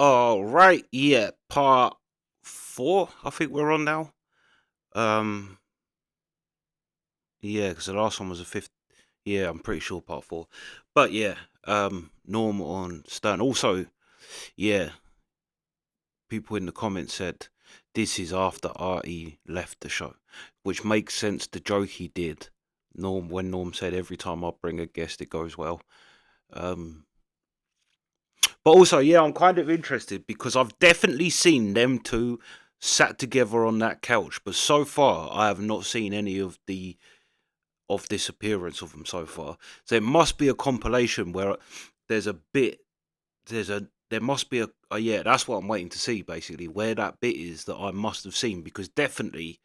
All right, yeah, part 4. I think we're on now. Um, yeah, because the last one was a fifth. Yeah, I'm pretty sure part 4. But yeah, Norm on Stern. Also, yeah, people in the comments said this is after Artie left the show, which makes sense. The joke he did, when Norm said every time I bring a guest, it goes well. But also, yeah, I'm kind of interested because I've definitely seen them two sat together on that couch, but so far I have not seen any of this appearance of them so far. So it must be a compilation where there's a bit, there must be yeah, that's what I'm waiting to see basically, where that bit is that I must have seen, because definitely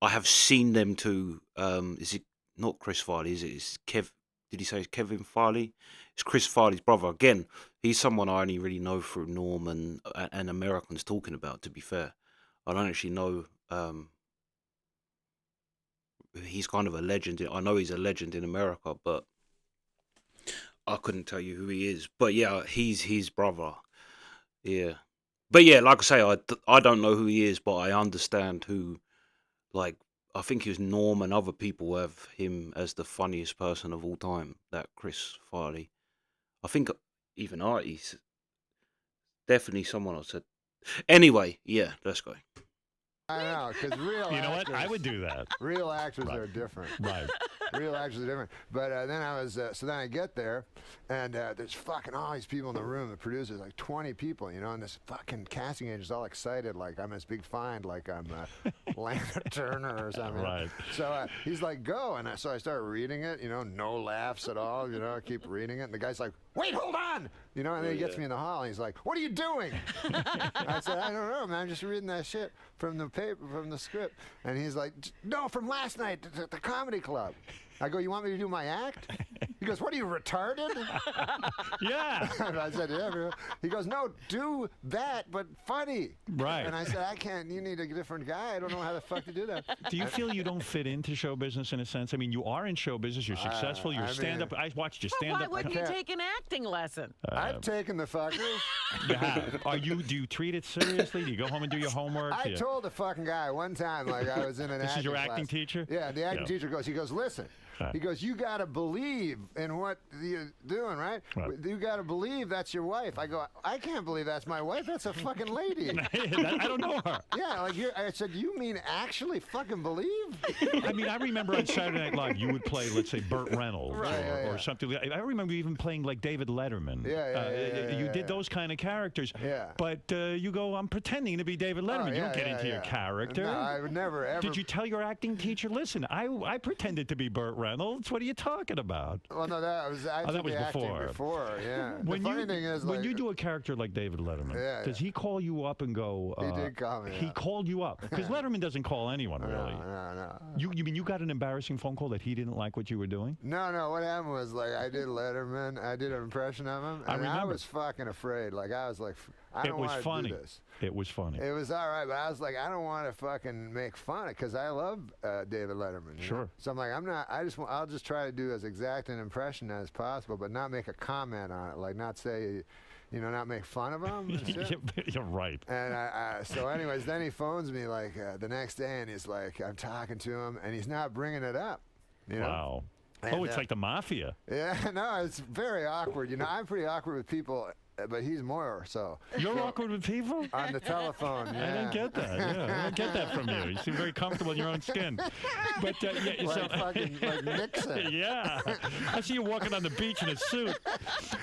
I have seen them two. Is it not Chris Farley? Is it? It's Kev. Did he say it's Kevin Farley? It's Chris Farley's brother. Again, he's someone I only really know through Norm and Americans talking about. To be fair, I don't actually know. He's kind of a legend. I know he's a legend in America, but I couldn't tell you who he is. But yeah, he's his brother. Yeah, but yeah, like I say, I don't know who he is, but I understand who. Like, I think it was Norm and other people have him as the funniest person of all time, that Chris Farley. I think even Artie's definitely someone else said. Anyway, yeah, let's go. I know, because real You know actors, what? I would do that. real actors are different. Right. Real actors are different. But then I was, so then I get there, and there's fucking all these people in the room, the producers, like 20 people, you know, and this fucking casting agent's all excited, like I'm this big find, like I'm Lana Turner or something. Right. So he's like, go. And so I start reading it, you know, no laughs at all, you know, I keep reading it. And the guy's like, wait, hold on. You know, and then he gets me in the hall, and he's like, what are you doing? I said, I don't know, man, I'm just reading that shit from the paper, from the script. And he's like, no, from last night at the comedy club. I go, you want me to do my act? He goes, what are you, retarded? Yeah. And I said, yeah. Bro. He goes, no, do that, but funny. Right. And I said, I can't, you need a different guy. I don't know how the fuck to do that. Do you feel you don't fit into show business in a sense? I mean, you are in show business. You're successful. You're stand-up. I watched you stand Why up. wouldn't you take an acting lesson? I've taken the fuckers. You have. Do you treat it seriously? Do you go home and do your homework? I told the fucking guy one time, like I was in an This acting is your acting class. teacher? Yeah, the acting teacher goes, he goes, listen. He goes, you got to believe in what you're doing, right? You got to believe that's your wife. I go, I can't believe that's my wife. That's a fucking lady. I don't know her. Yeah, like I said, you mean actually fucking believe? I mean, I remember on Saturday Night Live, you would play, let's say, Burt Reynolds or something. I remember even playing like David Letterman. You did those kind of characters. Yeah. But you go, I'm pretending to be David Letterman. You don't get into your character. No, I would never ever. Did you tell your acting teacher, listen, I pretended to be Burt Reynolds. What are you talking about? Well, no, that was before. Yeah. When the funny thing is, when you do a character like David Letterman, does he call you up and go? He did call me. He called you up because Letterman doesn't call anyone really. No. You mean you got an embarrassing phone call that he didn't like what you were doing? No. What happened was, like, I did Letterman. I did an impression of him, and I was fucking afraid. Like, I was like, I don't want to do this. It was funny. It was all right, but I was like, I don't want to fucking make fun of it because I love David Letterman. You know? So I'm like, I'll just try to do as exact an impression as possible, but not make a comment on it, like not say, you know, not make fun of him. You're right. And so anyways, then he phones me like the next day, and he's like, I'm talking to him, and he's not bringing it up. You know? Wow. And, it's like the mafia. Yeah, no, it's very awkward. You know, I'm pretty awkward with people, but he's more so. You're awkward with people? On the telephone, yeah. I don't get that. Yeah, I don't get that from you. You seem very comfortable in your own skin. But like Nixon. Yeah. I see you walking on the beach in a suit.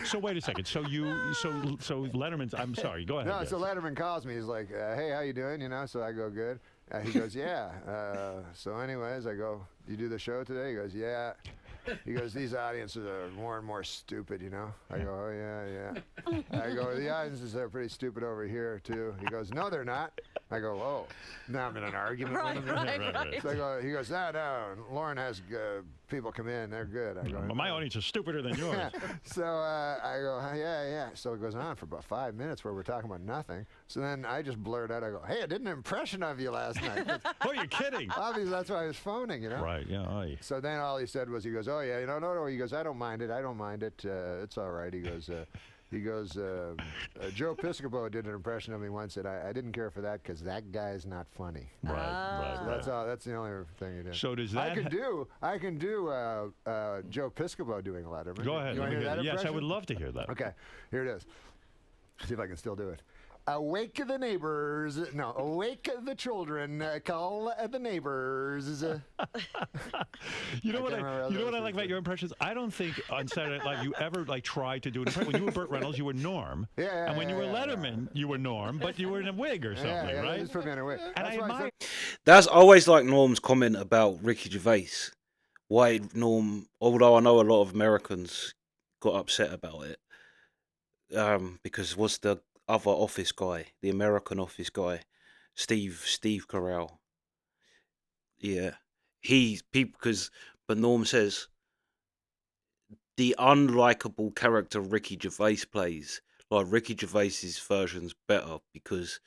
So wait a second. So Letterman's. I'm sorry. Go ahead. No, so Letterman calls me. He's like, "Hey, how you doing?" You know. So I go, "Good." He goes, "Yeah." So anyways, I go, "You do the show today?" He goes, "Yeah." He goes, these audiences are more and more stupid, you know? I go, oh, yeah. I go, the audiences are pretty stupid over here, too. He goes, no, they're not. I go, oh. Now I'm in an argument with him. Right. So he goes, no, Lauren has people come in. They're good. I go, but my audience is stupider than yours. So I go, yeah. So it goes on for about 5 minutes where we're talking about nothing. So then I just blurt out, I go, hey, I did an impression of you last night. Oh, you're kidding. Obviously, that's why I was phoning, you know? Right, yeah. Aye. So then all he said was, he goes, oh, yeah, no. He goes, I don't mind it. It's all right. He He goes, Joe Piscopo did an impression of me once, and I didn't care for that because that guy's not funny. Right. So that's all. That's the only thing he did. So does that? I can do Joe Piscopo doing Letterman. Go ahead. You want to hear that yes, impression? I would love to hear that. Okay, here it is. See if I can still do it. Awake the neighbors. No, awake the children. Call the neighbors. You know what I like about your impressions? I don't think on Saturday Night Live you ever tried to do an impression. When you were Burt Reynolds, you were Norm. And when you were Letterman, you were Norm, but you were in a wig or something, right? Just put me in a wig. And I admire. That's always like Norm's comment about Ricky Gervais. Why Norm, although I know a lot of Americans got upset about it, because what's the other Office guy, the American Office guy, Steve Carell. Yeah, but Norm says the unlikable character Ricky Gervais plays, like Ricky Gervais's version's better because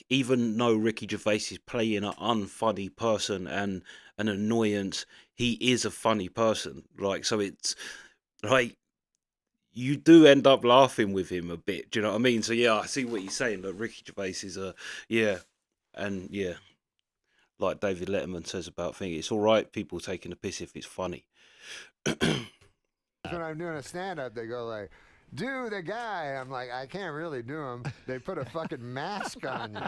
even though Ricky Gervais is playing an unfunny person and an annoyance, he is a funny person. So it's like, you do end up laughing with him a bit. Do you know what I mean? So yeah, I see what you're saying. That Ricky Gervais is like David Letterman says about things. It's all right, people taking a piss if it's funny. When I'm doing a stand-up, they go like, "Do the guy." I'm like, I can't really do him. They put a fucking mask on you.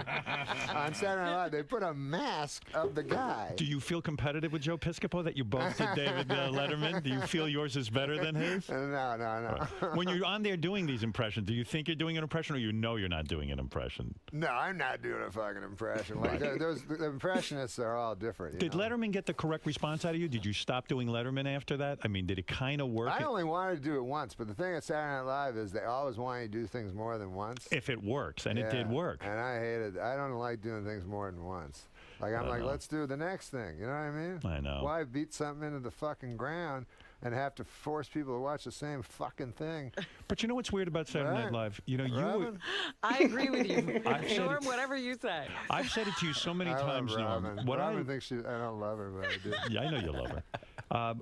On Saturday Night Live, they put a mask of the guy. Do you feel competitive with Joe Piscopo that you both did David Letterman? Do you feel yours is better than his? No. When you're on there doing these impressions, do you think you're doing an impression or you know you're not doing an impression? No, I'm not doing a fucking impression. Like the impressionists are all different. Did Letterman get the correct response out of you? Did you stop doing Letterman after that? I mean, did it kind of work? I only wanted to do it once, but the thing at Saturday Night Live is they always want you to do things more than once. If it works, and it did work. And I hated. I don't like doing things more than once. I'm like, let's do the next thing. You know what I mean? I know. Why beat something into the fucking ground and have to force people to watch the same fucking thing? But you know what's weird about Saturday Night Live? You know, Robin? I agree with you. Norm, whatever you say. I've said it to you so many times, Robin. Norm. Robin thinks I don't love her, but I do. Yeah, I know you love her.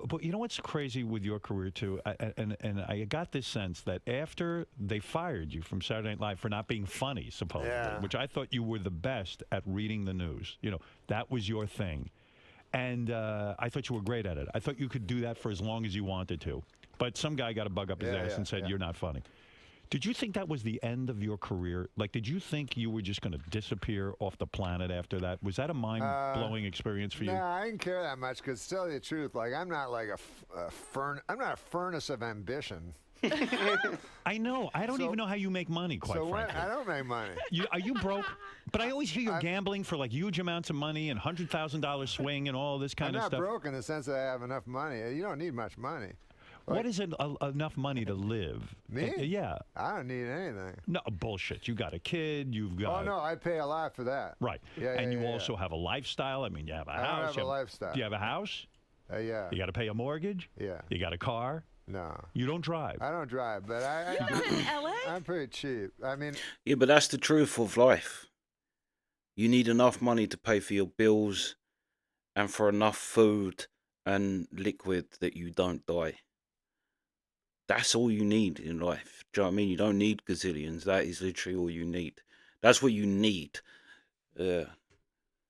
But you know what's crazy with your career, too? And I got this sense that after they fired you from Saturday Night Live for not being funny, supposedly, which I thought you were the best at reading the news. You know, that was your thing. And I thought you were great at it. I thought you could do that for as long as you wanted to. But some guy got a bug up his ass and said, you're not funny. Did you think that was the end of your career? Like, did you think you were just going to disappear off the planet after that? Was that a mind-blowing experience for you? No, I didn't care that much because, to tell you the truth, like, I'm not like I'm not a furnace of ambition. I know. I don't even know how you make money, quite frankly. I don't make money. Are you broke? But I always hear you're gambling for, like, huge amounts of money and $100,000 swing and all this kind of stuff. I'm not broke in the sense that I have enough money. You don't need much money. What is enough money to live? Me? Yeah. I don't need anything. No, bullshit. You got a kid. You've got... Oh, no, I pay a lot for that. Right. And you also have a lifestyle. I mean, you have a house. I don't have a lifestyle. Do you have a house? Yeah. You got to pay a mortgage? Yeah. You got a car? No. You don't drive? I don't drive, but I You live in L.A.? I'm pretty cheap. I mean... Yeah, but that's the truth of life. You need enough money to pay for your bills and for enough food and liquid that you don't die. That's all you need in life. Do you know what I mean? You don't need gazillions. That is literally all you need. That's what you need. Yeah.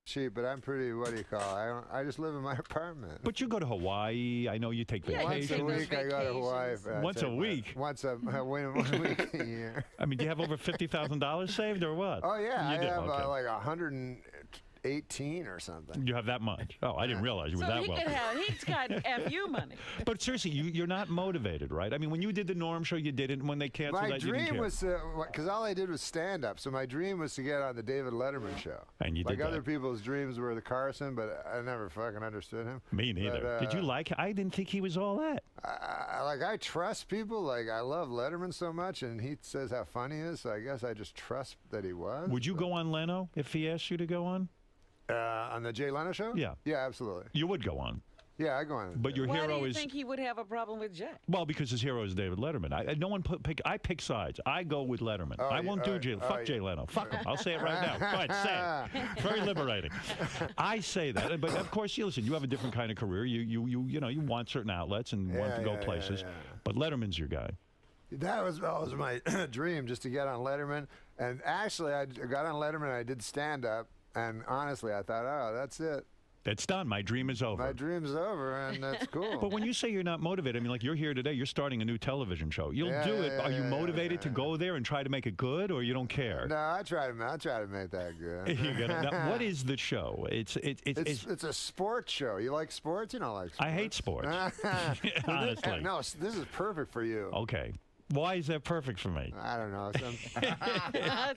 Cheap, but I'm pretty, what do you call it? I just live in my apartment. But you go to Hawaii. I know you take vacations. Once a week I go to Hawaii. Once a week? Once a 1 week a year. I mean, do you have over $50,000 saved or what? Oh, yeah. You I do? have Okay. like 118 or something. You have that much? Oh, I didn't realize you were that wealthy. He's got FU money. But seriously, you're not motivated, right? I mean, when you did the Norm show, you did it. And when they canceled my that, you didn't care. dream was because all I did was stand up. So my dream was to get on the David Letterman show. And you did like that. other people's dreams were the Carson, but I never fucking understood him. Me neither. But, did you like him? I didn't think he was all that. I trust people. Like, I love Letterman so much, and he says how funny he is, so I guess I just trust that he was. Would you go on Leno if he asked you to go on? On the Jay Leno show? Yeah. Yeah, absolutely. You would go on. Yeah, I go on. But your Why hero do you is... think he would have a problem with Jay? Well, because his hero is David Letterman. I pick sides. I go with Letterman. I won't do Jay. Fuck Jay Leno. Fuck him. I'll say it right now. Go ahead, say it. It's very liberating. I say that, but of course, listen. You have a different kind of career. You want certain outlets and want to go places. But Letterman's your guy. That was my dream, just to get on Letterman. And actually, I got on Letterman, and I did stand-up. And honestly, I thought, oh, that's it. It's done. My dream is over. My dream's over, and that's cool. But when you say you're not motivated, I mean, like you're here today, you're starting a new television show. You'll do it. Are you motivated to go there and try to make it good, or you don't care? No, I try to make that good. Now, what is the show? It's a sports show. You like sports? You don't like sports. I hate sports. Honestly. No, this is perfect for you. Okay. Why is that perfect for me? I don't know.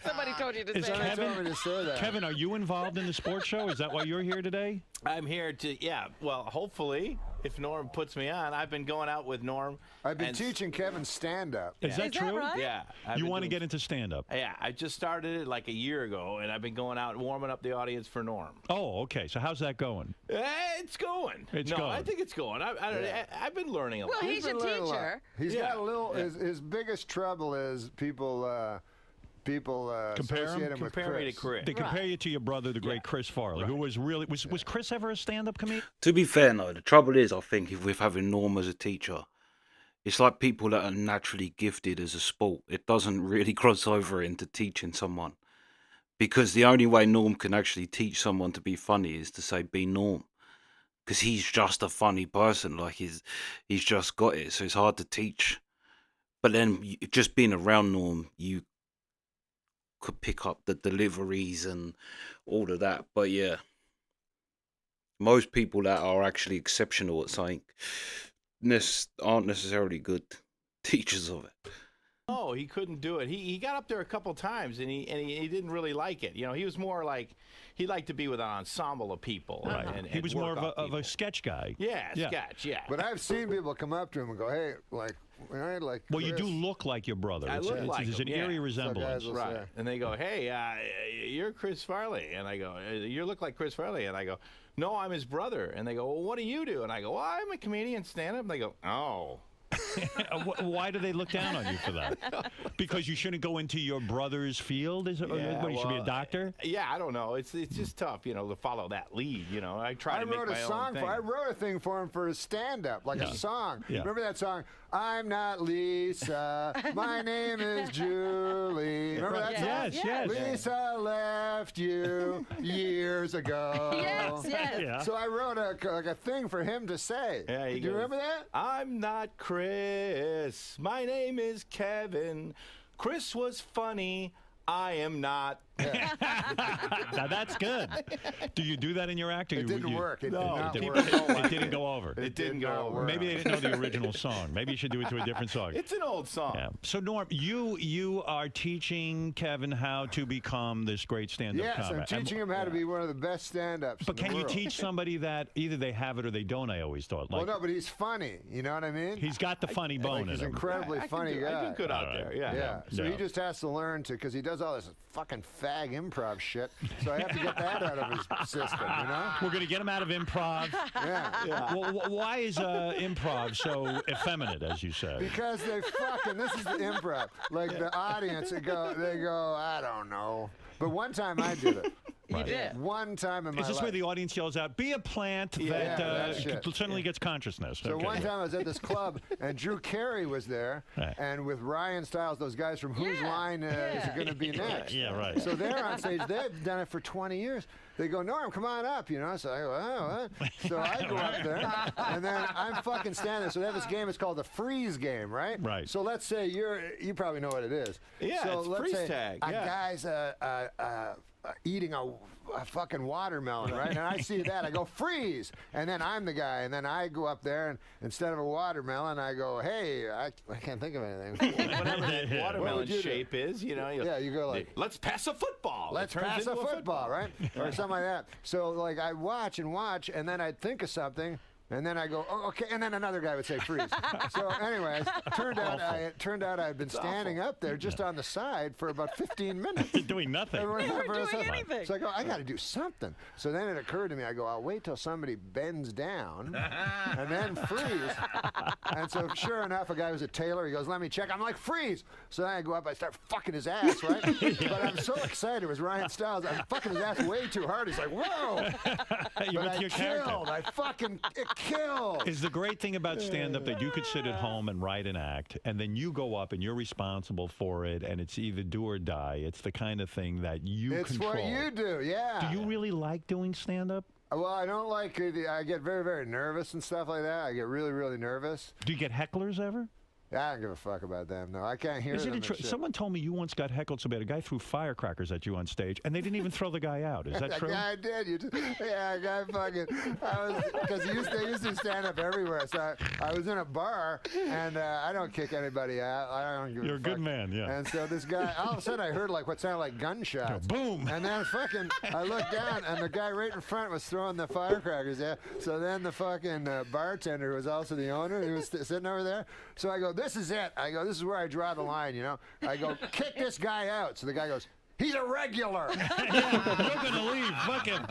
Somebody told you to say Somebody that. told me to say that. Kevin, are you involved in the sports show? Is that why you're here today? I'm here to, well, hopefully, if Norm puts me on. I've been going out with Norm. I've been teaching Kevin stand-up. Is that true? Right? Yeah. You want to get into stand-up? Yeah, I just started it like a year ago, and I've been going out and warming up the audience for Norm. Oh, okay. So how's that going? It's going. It's going. I think it's going. I've been learning a lot. Well, he's a teacher. He's got a little. His biggest trouble is people associate him with Compare me to Chris. They compare you to your brother, the great Chris Farley, who was really was Chris ever a stand-up comedian? To be fair, no. The trouble is, I think, with having Norm as a teacher, it's like people that are naturally gifted as a sport. It doesn't really cross over into teaching someone, because the only way Norm can actually teach someone to be funny is to say, be Norm. Because he's just a funny person, like he's just got it, so it's hard to teach. But then just being around Norm, you could pick up the deliveries and all of that. But yeah, most people that are actually exceptional at something aren't necessarily good teachers of it. No, he couldn't do it. He got up there a couple times, and he didn't really like it. You know, he was more like, he liked to be with an ensemble of people. Right. And He was work more off of a people. sketch guy. Yeah, sketch, yeah. But I've seen people come up to him and go, "Hey, like Well, you Chris." do look like your brother. I look like There's him, an yeah. eerie resemblance. guys will Right. say. And they go, hey, you're Chris Farley. And I go, you look like Chris Farley. And I go, no, I'm his brother. And they go, well, what do you do? And I go, well, I'm a comedian, stand-up. And they go, oh. Why do they look down on you for that? Because you shouldn't go into your brother's field? Is it? What, you should be a doctor? Yeah, I don't know. It's just tough, to follow that lead. I try to make my own thing. I wrote a thing for him for his stand-up, like a song. Yeah. Remember that song? I'm not Lisa. My name is Julie. Remember that song? Yes. Lisa left you years ago. Yes. Yeah. So I wrote a thing for him to say. Yeah, Do you remember that? I'm not Chris. My name is Kevin. Chris was funny. I am not. Now that's good. Do you do that in your acting? It didn't work. It No, did not people work. don't like It didn't go over. It didn't did go not over. work. Maybe they didn't know the original song. Maybe you should do it to a different song. It's an old song. Yeah. So Norm, you are teaching Kevin how to become this great stand-up Yes, I'm comic. teaching him how to be one of the best stand-ups. But in the can you world. teach somebody that either they have it or they don't? I always thought. Well, no, but he's funny. You know what I mean? He's got the funny bone in He's him. incredibly funny guy. I do good out there. Yeah. Yeah. So Yeah. he just has to learn to, because he does all this fucking fag improv shit. So I have to get that out of his system, We're going to get him out of improv. Yeah. Well, why is improv so effeminate, as you say? Because they fucking, this is the improv. Like the audience, they go, I don't know. But one time I did it. You did. One time in my Is this life. where the audience yells out, "Be a plant Yeah, that that shit. suddenly gets consciousness"? So Okay. one time I was at this club, and Drew Carey was there, Right. and with Ryan Stiles, those guys from Whose Line is It Going to Be Next? Yeah, right. So they're on stage. They've done it for 20 years. They go, Norm, come on up, So I go, oh, what? So I go up there, and then I'm fucking standing there. So they have this game. It's called the freeze game, right? Right. So let's say you probably know what it is. Yeah, so it's let's freeze say tag, A yeah. guy's eating a fucking watermelon, right? And I see that, I go freeze, and then I'm the guy, and then I go up there, and instead of a watermelon, I go, hey, I can't think of anything. Whatever that What watermelon would you do? shape is, you go like, let's pass a football. let's It turns pass a into football, right? Or something like that. So like I watch, and then I'd think of something. And then I go, oh, okay, and then another guy would say freeze. So anyways, turned out I had been standing up there just on the side for about 15 minutes. Doing nothing. And You weren't never doing said- anything. So I go, I got to do something. So then it occurred to me, I go, I'll wait till somebody bends down and then freeze. And so sure enough, a guy was a tailor. He goes, let me check. I'm like, freeze. So then I go up, I start fucking his ass, right? But I'm so excited. It was Ryan Stiles. I'm fucking his ass way too hard. He's like, whoa. You But went to I your character. killed. I fucking killed. Is the great thing about stand-up that you could sit at home and write an act, and then you go up and you're responsible for it, and it's either do or die. It's the kind of thing that you control. It's what you do, yeah. Do you really like doing stand-up? Well, I don't like it. I get very, very nervous and stuff like that. I get really, really nervous. Do you get hecklers ever? I don't give a fuck about them. No, I can't hear them. And shit. Someone told me you once got heckled so bad. A guy threw firecrackers at you on stage, and they didn't even throw the guy out. Is that true? Yeah, I did. A guy fucking. Because they used to stand up everywhere. So I was in a bar, and I don't kick anybody out. I don't give You're a a fuck. good man, yeah. And so this guy, all of a sudden, I heard like what sounded like gunshots. Boom. And then fucking, I looked down, and the guy right in front was throwing the firecrackers. Yeah. So then the fucking bartender, who was also the owner, he was sitting over there. So I go, "This is it." I go, "This is where I draw the line." You know. I go, "Kick this guy out." So the guy goes, "He's a regular." You're going to leave. Fuck him.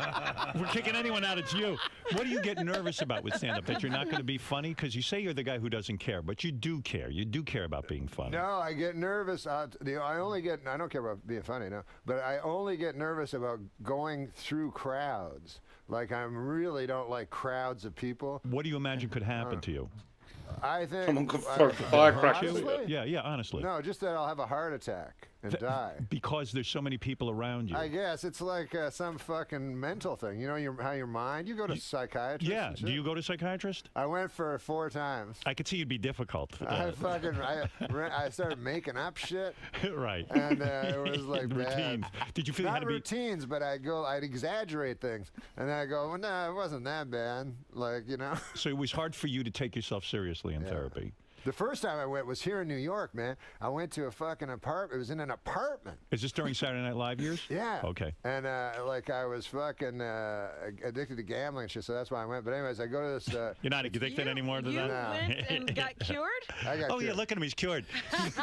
If we're kicking anyone out, it's you. What do you get nervous about with stand-up? That you're not going to be funny? Because you say you're the guy who doesn't care, but you do care. You do care about being funny. No, I get nervous. I don't care about being funny, no. But I only get nervous about going through crowds. Like, I really don't like crowds of people. What do you imagine could happen to you? I think... Someone could throw firecrackers. Honestly? Yeah, honestly. No, just that I'll have a heart attack and die. Because there's so many people around you. I guess it's like some fucking mental thing. You know how your mind. You go to psychiatrists. Yeah. And shit? Do you go to psychiatrist? I went for 4 times. I could see you'd be difficult. I started making up shit. Right. And it was like routines. bad. Did you feel you had Not to be routines, but I'd exaggerate things, and then I go, well, no, it wasn't that bad. Like, you know. So it was hard for you to take yourself seriously in therapy. The first time I went was here in New York, man. I went to a fucking apartment. It was in an apartment. Is this during Saturday Night Live years? Yeah. Okay. And like I was fucking addicted to gambling and shit, so that's why I went. But anyways, I go to this. You're not addicted anymore to you that? went and got cured? I got Oh, yeah, cured. look at him. He's cured.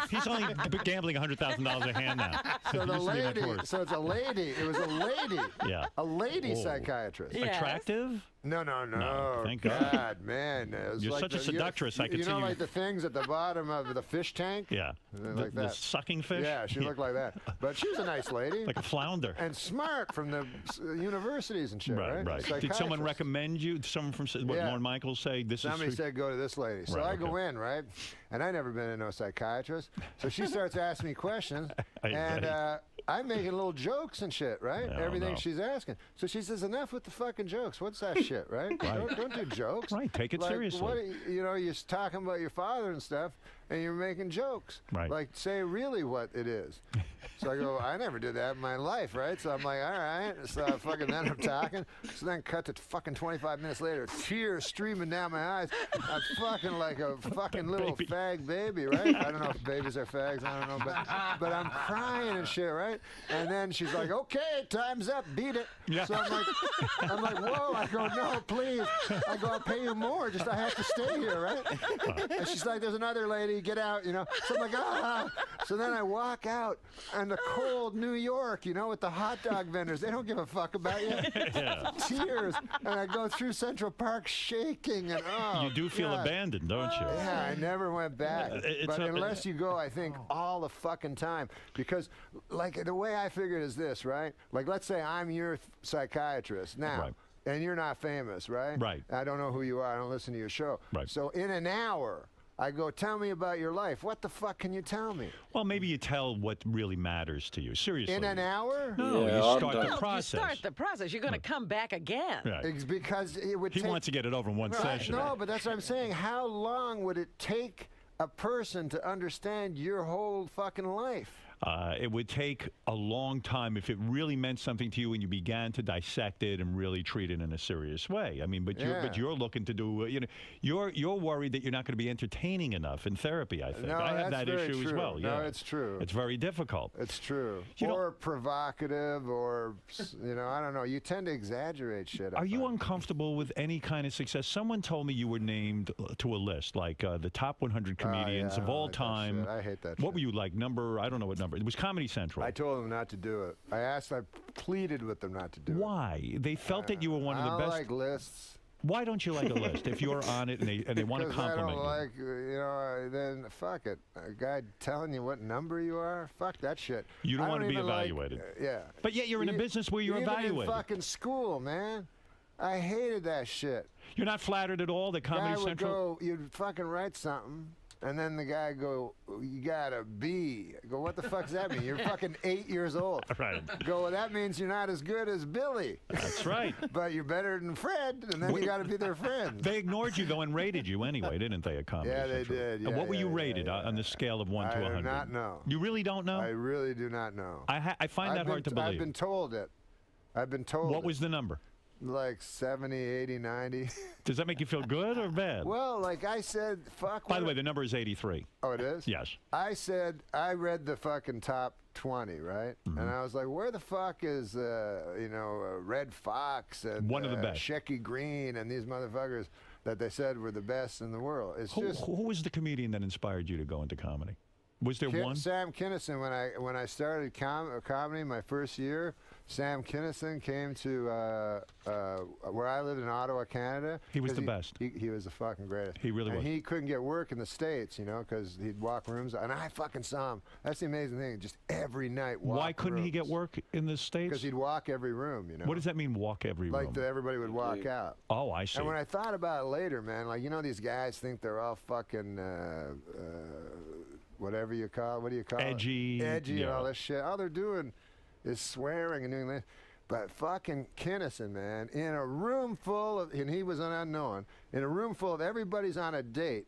He's only gambling $100,000 a hand now. So the Used to be much lady, worse. so it's a lady. It was a lady. Yeah. A lady Whoa. psychiatrist. Yeah. Yes. Attractive? No. Thank God. God, man. It was You're like such a seductress, I could you see know, you- like the things at the bottom of the fish tank? Yeah. Like the that. sucking fish? Yeah, she looked like that. But she was a nice lady. Like a flounder. And smart from the universities and shit, right? Right. Did someone Psychiatrist. recommend you? Someone from what Yeah. Lorne Michaels say? Somebody is said go to this lady. So Right, I go okay. in, right? And I never been to no psychiatrist. So she starts asking me questions. And I'm making little jokes and shit, right? Oh, Everything no. she's asking. So she says, enough with the fucking jokes. What's that shit, right? Don't do jokes. Right, take it like, seriously. What, you know, you're talking about your father and stuff, and you're making jokes. Right. Like, say really what it is. So I go, I never did that in my life, right? So I'm like, all right. So fucking then I'm talking. So then cut to fucking 25 minutes later, tears streaming down my eyes. I'm fucking like a fucking little Baby. fag baby, right? I don't know if babies are fags. I don't know, but I'm crying and shit, right? And then she's like, okay, time's up, beat it. Yeah. So I'm like, whoa. I go, no, please. I go, I'll pay you more. Just I have to stay here, right? And she's like, there's another lady, get out, you know. So I'm like, ah. So then I walk out in the cold New York, you know, with the hot dog vendors. They don't give a fuck about you. Yeah. Tears. And I go through Central Park shaking and You do feel God. abandoned, don't you? Yeah, I never went back. It's But a- unless you go, I think, all the fucking time. Because, like, the way I figure it is this, right? Like, let's say I'm your psychiatrist now. Right. And you're not famous, right? Right. I don't know who you are. I don't listen to your show. Right. So in an hour, I go, tell me about your life. What the fuck can you tell me? Well, maybe you tell what really matters to you. Seriously. In an hour? No, Yeah, you I'm start done. the No, process. You start the process. You're going to come back again. Right. It's because it would He take... wants to get it over in one Right. session. No, but that's what I'm saying. How long would it take a person to understand your whole fucking life? It would take a long time if it really meant something to you and you began to dissect it and really treat it in a serious way. I mean, but you're looking to do, you know, you're worried that you're not going to be entertaining enough in therapy. I think No, I have that's that very issue as true. well. No, Yeah, it's true. It's very difficult. It's true. You know- Or provocative, or, you know, I don't know. You tend to exaggerate shit. I Are you find. uncomfortable with any kind of success? Someone told me you were named to a list, like the top 100 comedians yeah, of I don't all like that time. shit. I hate that What shit. were you like? Number? I don't know what number. It was Comedy Central. I told them not to do it. I pleaded with them not to do it. Why? They felt that you were one of I the don't best. like lists. Why don't you like a list? If you're on it and they want to Because I compliment don't you. like, you know, then fuck it. A guy telling you what number you are, fuck that shit. You don't I wanna be even like- evaluated. yeah. But yet you're in a business where you're even evaluated. in fucking school, man. I hated that shit. You're not flattered at all that Comedy Guy would Central. go, you'd fucking write something, and then the guy go, you got a B. I go, what the fuck does that mean? You're fucking 8 years old. Right. Go, well, that means you're not as good as Billy. That's right. But you're better than Fred, and then you got to be their friend. They ignored you though and rated you anyway, didn't they? At Comedy Yeah, they Central? did. And Yeah, what were you yeah, rated yeah. on the scale of 1 to 100? I do not know. You really don't know? I really do not know. I find that hard to believe. I've been told it. I've been told What was the number? like 70, 80, 90. Does that make you feel good or bad? Well, like I said, fuck. By the way, the number is 83. Oh, it is? Yes. I said, I read the fucking top 20, right? Mm-hmm. And I was like, where the fuck is, Red Fox and One of the best. Shecky Green and these motherfuckers that they said were the best in the world? It's Who just was the comedian that inspired you to go into comedy? Was there one? Sam Kinison. When I started comedy my first year, Sam Kinison came to where I lived in Ottawa, Canada. He was 'cause the best. He was the fucking greatest. He really and was. he couldn't get work in the States, because he'd walk rooms. And I fucking saw him. That's the amazing thing. Just every night walk Why couldn't he get work in the States? Because he'd walk every room, What does that mean, walk every room? Like everybody would walk out. Oh, I see. And when I thought about it later, man, like, these guys think they're all fucking, whatever you call it. What do you call Edgy, it? Edgy yeah. and all this shit. All they're doing is swearing and doing this. But fucking Kinison, man, in a room full of, and he was an unknown, in a room full of everybody's on a date,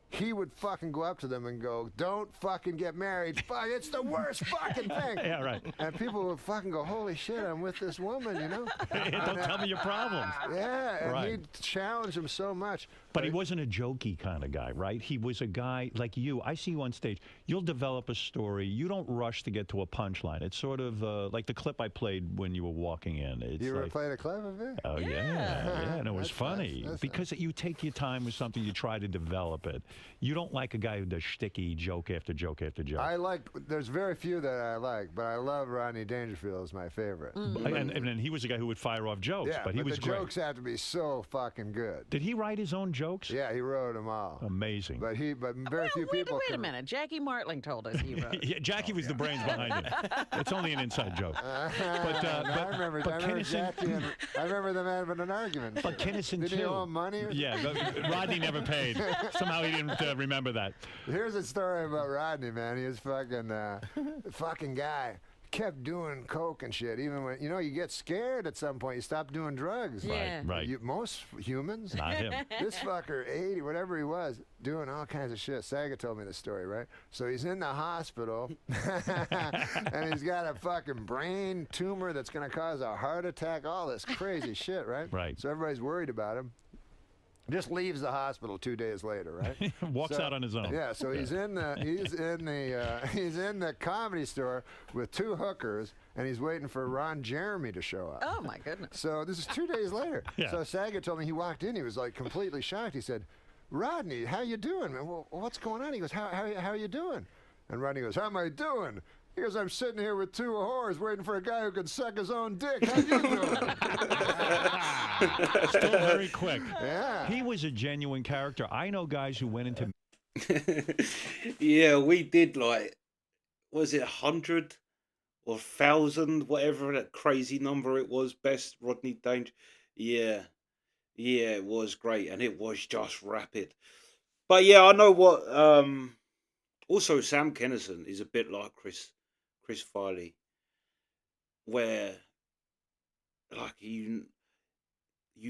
he would fucking go up to them and go, don't fucking get married. Fuck, it's the worst fucking thing. Yeah, right. And people would fucking go, holy shit, I'm with this woman, Don't tell me your problems. Yeah, and Right. he'd challenge him so much. But he wasn't a jokey kind of guy, right? He was a guy like you. I see you on stage. You'll develop a story. You don't rush to get to a punchline. It's sort of like the clip I played when you were walking in. It's You ever like, played a clip of it? oh, yeah, and it was That's funny. nice. That's Because you take your time with something, you try to develop it. You don't like a guy who does shticky joke after joke after joke. There's very few that I like, but I love Rodney Dangerfield as my favorite. And then he was a guy who would fire off jokes, Yeah, but he was the great. jokes have to be so fucking good. Did he write his own jokes? Yeah, he wrote them all. Amazing. But very few Wait people a can. minute. Jackie Martling told us he wrote. Yeah, Jackie was the brains behind it. It's only an inside joke. I remember Kinnison- Jackie and I remember them having an argument. But Kinnison Did too. he owe him money? Yeah, Rodney never paid. Somehow he didn't remember that. Here's a story about Rodney, man. He was fucking guy. Kept doing coke and shit. Even when you get scared at some point, you stop doing drugs. Yeah. Right. Most humans. Not him. This fucker, 80, whatever he was, doing all kinds of shit. Saga told me the story, right? So he's in the hospital, and he's got a fucking brain tumor that's going to cause a heart attack, all this crazy shit, right? Right. So everybody's worried about him. Just leaves the hospital 2 days later, right? Walks out on his own. Yeah, so he's in the comedy store with two hookers, and he's waiting for Ron Jeremy to show up. Oh, my goodness. So this is 2 days later. Yeah. So Saget told me he walked in. He was like completely shocked. He said, "Rodney, how you doing, man? Well, what's going on?" He goes, "How are you doing?" And Rodney goes, "How am I doing?" He goes, "I'm sitting here with two whores waiting for a guy who can suck his own dick. How you doing?" Still very quick. Yeah. He was a genuine character. I know guys who went into Yeah, we did was it 100 or 1,000, whatever that crazy number it was, best Rodney Danger. Yeah, it was great, and it was just rapid. But yeah, I know what. Also, Sam Kinison is a bit like Chris Farley, where you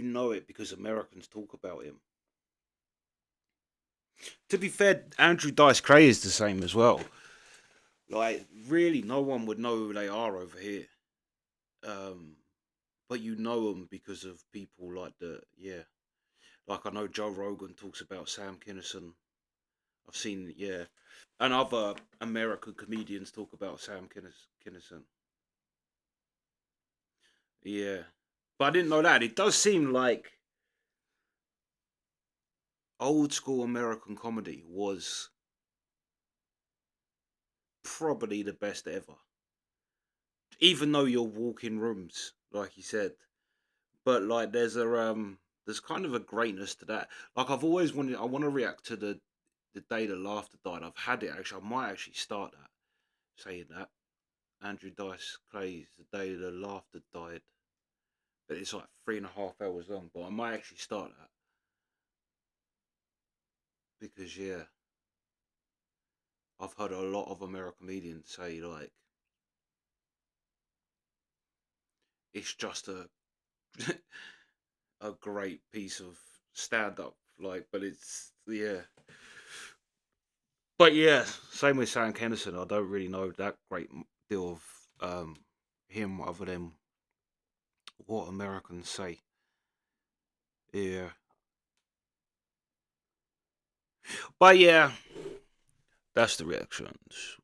know it because Americans talk about him. To be fair, Andrew Dice Clay is the same as well. Really, no one would know who they are over here. But you know them because of people like I know Joe Rogan talks about Sam Kinison. I've seen, and other American comedians talk about Sam Kinison. Yeah, but I didn't know that. It does seem like old school American comedy was probably the best ever. Even though you're walking rooms, like you said, but there's kind of a greatness to that. I've always wanted. I want to react to the day the laughter died. I've had it actually. I might actually start that saying that. Andrew Dice Clay's The Day the Laughter Died. but it's like 3.5 hours long. But I might actually start that because I've heard a lot of American comedians say like it's just a a great piece of stand up. Like, but it's But yeah, same with Sam Kennison. I don't really know that great deal of him other than what Americans say. Yeah. But yeah, that's the reactions.